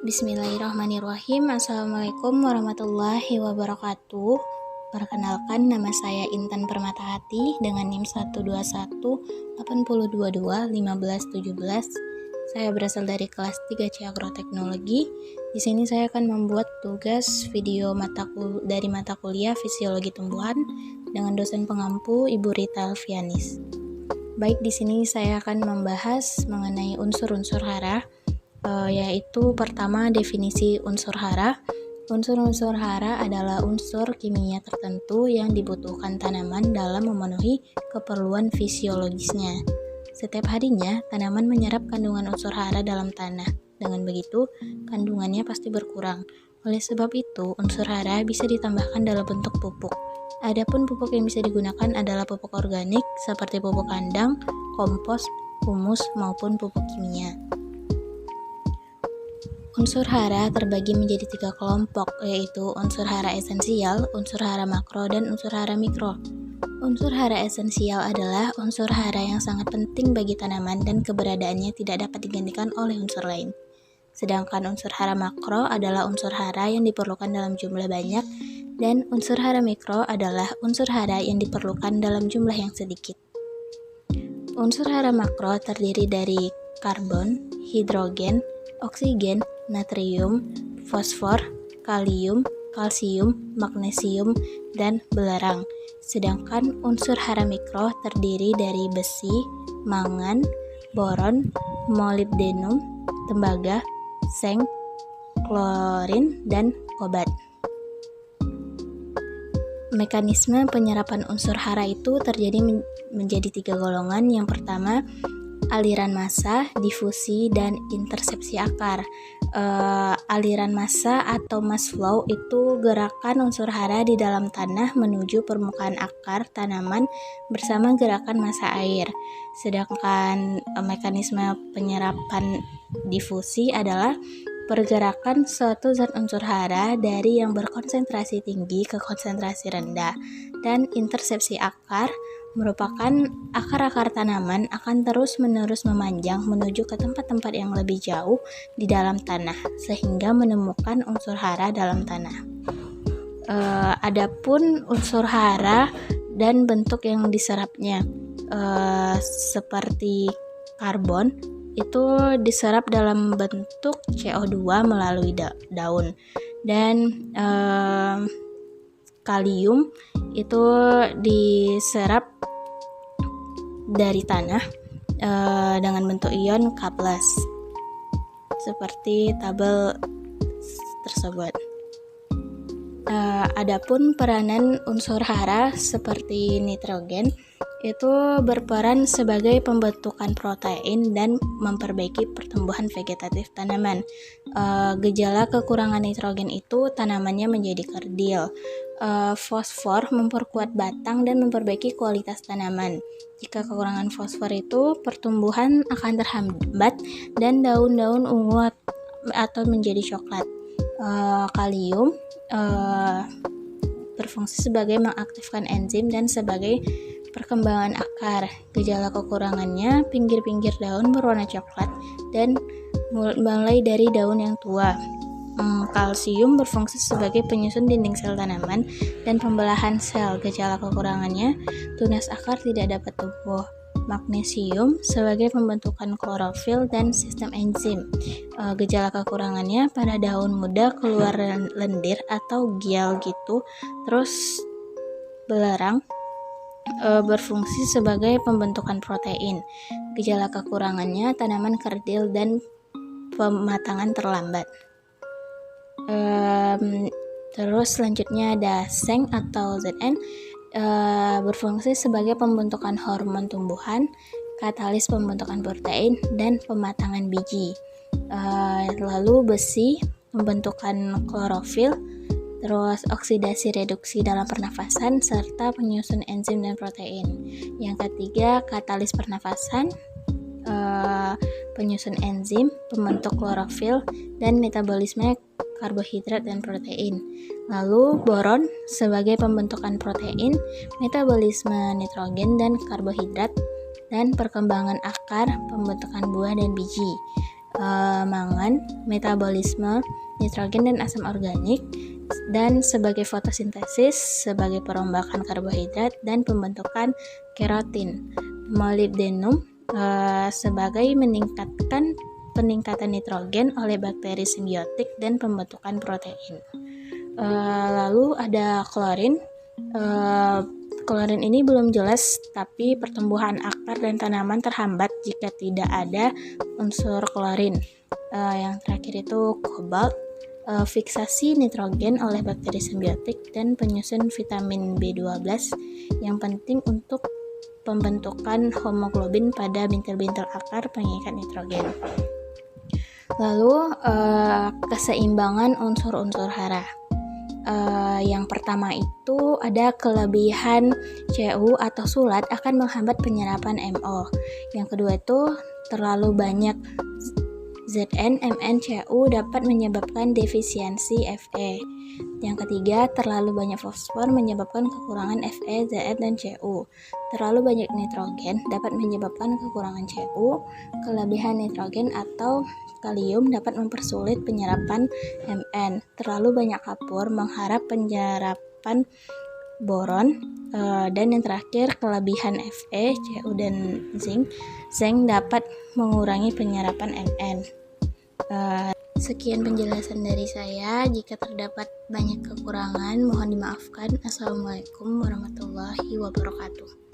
Bismillahirrahmanirrahim. Assalamualaikum warahmatullahi wabarakatuh. Perkenalkan, nama saya Intan Permatahati dengan NIM 121-80225-1517. Saya berasal dari kelas 3C Agroteknologi. Di sini saya akan membuat tugas video dari mata kuliah Fisiologi Tumbuhan dengan dosen pengampu Ibu Rita Alfianis. Baik, di sini saya akan membahas mengenai unsur-unsur hara, yaitu pertama definisi unsur hara. Unsur-unsur hara adalah unsur kimia tertentu yang dibutuhkan tanaman dalam memenuhi keperluan fisiologisnya. Setiap harinya, tanaman menyerap kandungan unsur hara dalam tanah. Dengan begitu, kandungannya pasti berkurang. Oleh sebab itu, unsur hara bisa ditambahkan dalam bentuk pupuk. Adapun pupuk yang bisa digunakan adalah pupuk organik seperti pupuk kandang, kompos, humus, maupun pupuk kimia. Unsur hara terbagi menjadi 3 kelompok, yaitu unsur hara esensial, unsur hara makro, dan unsur hara mikro. Unsur hara esensial adalah unsur hara yang sangat penting bagi tanaman dan keberadaannya tidak dapat digantikan oleh unsur lain. Sedangkan unsur hara makro adalah unsur hara yang diperlukan dalam jumlah banyak, dan unsur hara mikro adalah unsur hara yang diperlukan dalam jumlah yang sedikit. Unsur hara makro terdiri dari karbon, hidrogen, oksigen, natrium, fosfor, kalium, kalsium, magnesium, dan belerang. Sedangkan unsur hara mikro terdiri dari besi, mangan, boron, molibdenum, tembaga, seng, klorin, dan kobat. Mekanisme penyerapan unsur hara itu terjadi menjadi 3 golongan. Yang pertama, aliran massa, difusi, dan intersepsi akar. Aliran massa atau mass flow itu gerakan unsur hara di dalam tanah menuju permukaan akar tanaman bersama gerakan massa air. Sedangkan mekanisme penyerapan difusi adalah pergerakan suatu zat unsur hara dari yang berkonsentrasi tinggi ke konsentrasi rendah. Dan intersepsi akar merupakan akar-akar tanaman akan terus-menerus memanjang menuju ke tempat-tempat yang lebih jauh di dalam tanah sehingga menemukan unsur hara dalam tanah. Adapun unsur hara dan bentuk yang diserapnya, seperti karbon itu diserap dalam bentuk CO2 melalui daun, dan kalium itu diserap dari tanah dengan bentuk ion K+, seperti tabel tersebut. Adapun peranan unsur hara seperti nitrogen itu berperan sebagai pembentukan protein dan memperbaiki pertumbuhan vegetatif tanaman. Gejala kekurangan nitrogen itu tanamannya menjadi kerdil. Fosfor memperkuat batang dan memperbaiki kualitas tanaman. Jika kekurangan fosfor itu, pertumbuhan akan terhambat dan daun-daun ungu atau menjadi coklat. Kalium berfungsi sebagai mengaktifkan enzim dan sebagai perkembangan akar. Gejala kekurangannya, pinggir-pinggir daun berwarna coklat dan mulai dari daun yang tua. Kalsium berfungsi sebagai penyusun dinding sel tanaman dan pembelahan sel. Gejala kekurangannya, tunas akar tidak dapat tumbuh. Magnesium sebagai pembentukan klorofil dan sistem enzim. Gejala kekurangannya, pada daun muda keluar lendir atau gial gitu. Terus belerang berfungsi sebagai pembentukan protein. Gejala kekurangannya, tanaman kerdil dan pematangan terlambat. Terus selanjutnya ada seng atau Zn, berfungsi sebagai pembentukan hormon tumbuhan, katalis pembentukan protein, dan pematangan biji. Lalu besi, pembentukan klorofil, terus oksidasi reduksi dalam pernafasan, serta penyusun enzim dan protein. Yang ketiga, katalis pernafasan, penyusun enzim, pembentuk klorofil, dan metabolisme karbohidrat dan protein. Lalu boron sebagai pembentukan protein, metabolisme nitrogen dan karbohidrat, dan perkembangan akar, pembentukan buah dan biji. mangan, metabolisme, nitrogen dan asam organik, dan sebagai fotosintesis, sebagai perombakan karbohidrat, dan pembentukan keratin. Molybdenum sebagai peningkatan nitrogen oleh bakteri simbiotik dan pembentukan protein. Lalu ada klorin. Klorin ini belum jelas, tapi pertumbuhan akar dan tanaman terhambat jika tidak ada unsur klorin. Yang terakhir itu kobalt. Fiksasi nitrogen oleh bakteri simbiotik dan penyusun vitamin B12 yang penting untuk pembentukan hemoglobin pada bintil-bintil akar pengikat nitrogen. Lalu keseimbangan unsur-unsur hara. Yang pertama itu ada kelebihan Cu atau sulat akan menghambat penyerapan MO. Yang kedua itu terlalu banyak Zn, Mn, Cu dapat menyebabkan defisiensi Fe. Yang ketiga, terlalu banyak fosfor menyebabkan kekurangan Fe, Zn, dan Cu. Terlalu banyak nitrogen dapat menyebabkan kekurangan Cu. Kelebihan nitrogen atau kalium dapat mempersulit penyerapan Mn. Terlalu banyak kapur menghambat penyerapan boron. Dan yang terakhir, kelebihan Fe, Cu, dan zinc dapat mengurangi penyerapan Mn. Sekian penjelasan dari saya. Jika terdapat banyak kekurangan, mohon dimaafkan. Assalamualaikum warahmatullahi wabarakatuh.